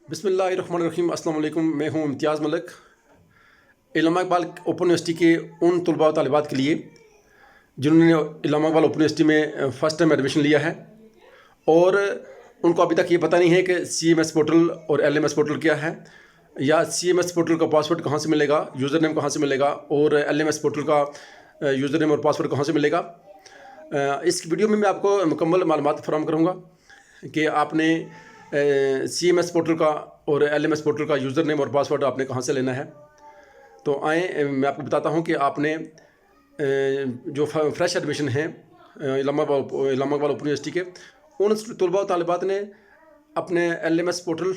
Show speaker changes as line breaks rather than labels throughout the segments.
बिस्मिल्लाहिर्रहमानिर्रहीम। अस्सलाम वालेकुम। मैं हूं इम्तियाज़ मलिक। इलामा इकबाल ओपन यूनिवर्सिटी के उन तलबा व तालिबात के लिए जिन्होंने इलामा इकबाल ओपन यूनिवर्सिटी में फ़र्स्ट टाइम एडमिशन लिया है और उनको अभी तक ये पता नहीं है कि CMS पोर्टल और LMS पोर्टल क्या है, या CMS पोर्टल का पासवर्ड कहाँ से मिलेगा, यूज़र नेम कहाँ से मिलेगा, और LMS पोर्टल का यूज़र नेम और पासवर्ड कहाँ से मिलेगा। इस वीडियो में मैं आपको मुकम्मल मालूमात फराहम करूँगा कि आपने CMS पोर्टल का और LMS पोर्टल का यूज़र नेम और पासवर्ड आपने कहाँ से लेना है। तो आए मैं आपको बताता हूँ कि आपने जो फ्रेश एडमिशन है इलामा इकबाल ओपन यूनिवर्सिटी के, उन तलबा व तालिबात ने अपने LMS पोर्टल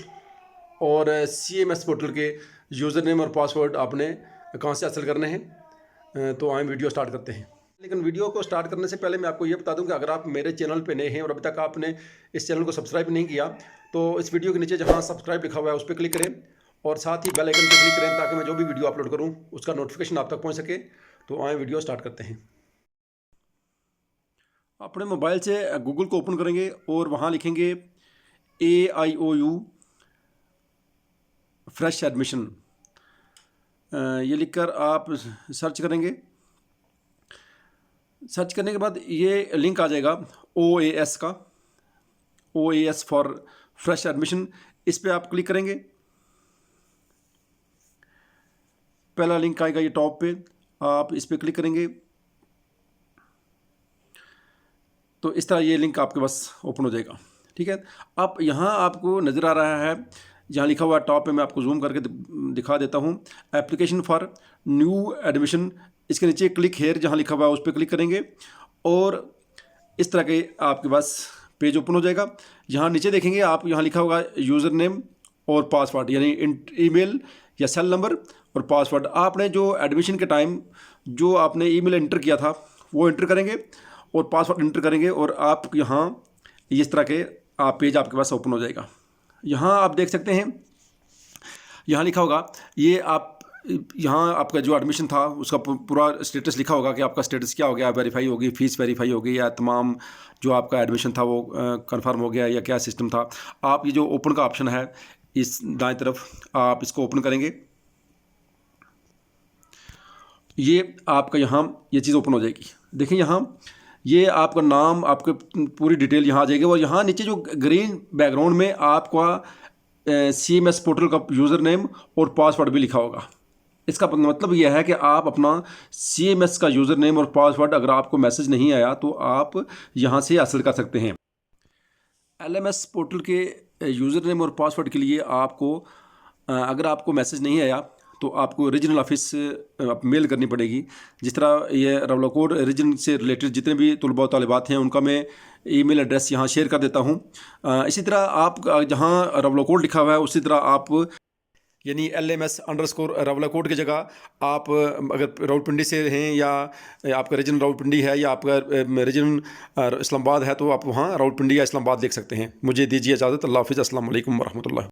और CMS पोर्टल के यूज़र नेम और पासवर्ड आपने कहाँ से हासिल करने हैं। तो आए वीडियो स्टार्ट करते हैं। लेकिन वीडियो को स्टार्ट करने से पहले मैं आपको ये बता दूं कि अगर आप मेरे चैनल पे नए हैं और अभी तक आपने इस चैनल को सब्सक्राइब नहीं किया, तो इस वीडियो के नीचे जहां सब्सक्राइब लिखा हुआ है उस पर क्लिक करें और साथ ही बेल आइकन पर क्लिक करें ताकि मैं जो भी वीडियो अपलोड करूं उसका नोटिफिकेशन आप तक पहुंच सके। तो आए वीडियो स्टार्ट करते हैं। अपने मोबाइल से गूगल को ओपन करेंगे और वहाँ लिखेंगे AIOU फ्रेश एडमिशन। ये लिखकर आप सर्च करेंगे। सर्च करने के बाद ये लिंक आ जाएगा OAS का, OAS फॉर फ्रेश एडमिशन। इस पे आप क्लिक करेंगे। पहला लिंक आएगा ये टॉप पे, आप इस पे क्लिक करेंगे तो इस तरह ये लिंक आपके पास ओपन हो जाएगा। ठीक है, अब यहाँ आपको नज़र आ रहा है, जहाँ लिखा हुआ टॉप पे, मैं आपको जूम करके दिखा देता हूँ, एप्लीकेशन फॉर न्यू एडमिशन। इसके नीचे क्लिक हेयर जहाँ लिखा हुआ है उस पर क्लिक करेंगे और इस तरह के आपके पास पेज ओपन हो जाएगा। यहाँ नीचे देखेंगे आप, यहाँ लिखा होगा यूज़र नेम और पासवर्ड, यानी ईमेल या सेल नंबर और पासवर्ड। आपने जो एडमिशन के टाइम जो आपने ईमेल एंटर किया था वो एंटर करेंगे और पासवर्ड एंटर करेंगे और आप यहाँ इस तरह के पेज आपके पास ओपन हो जाएगा। यहाँ आप देख सकते हैं, यहाँ लिखा होगा ये आप, यहाँ आपका जो एडमिशन था उसका पूरा स्टेटस लिखा होगा कि आपका स्टेटस क्या हो गया, वेरीफाई होगी, फ़ीस वेरीफाई होगी, या तमाम जो आपका एडमिशन था वो कंफर्म हो गया, या क्या सिस्टम था। आप ये जो ओपन का ऑप्शन है इस दाएं तरफ, आप इसको ओपन करेंगे, ये आपका यहाँ ये चीज़ ओपन हो जाएगी। देखिए यहाँ ये आपका नाम, आपके पूरी डिटेल यहाँ आ जाएगी और यहाँ नीचे जो ग्रीन बैकग्राउंड में आपका CMS पोर्टल का यूज़र नेम और पासवर्ड भी लिखा होगा। इसका मतलब यह है कि आप अपना CMS का यूज़र नेम और पासवर्ड, अगर आपको मैसेज नहीं आया तो आप यहाँ से हासिल कर सकते हैं। LMS पोर्टल के यूज़र नेम और पासवर्ड के लिए आपको, अगर आपको मैसेज नहीं आया तो आपको रीजनल ऑफिस मेल करनी पड़ेगी। जिस तरह ये रवलाकोट रीजन से रिलेटेड जितने भी तलबा व तालिबात हैं उनका मैं ईमेल एड्रेस यहाँ शेयर कर देता हूँ। इसी तरह आप जहाँ रवलाकोट लिखा हुआ है उसी तरह आप, यानी LMS_रवलाकोट की जगह आप अगर रावलपिंडी से हैं या आपका रीजन रावलपिंडी है या आपका रीजन इस्लामाबाद है तो आप वहाँ रावलपिंडी या इस्लामाबाद देख सकते हैं। मुझे दीजिए इजाज़त। अल्लाह हाफ़िज़। अस्सलाम वालेकुम वरहमतुल्लाह।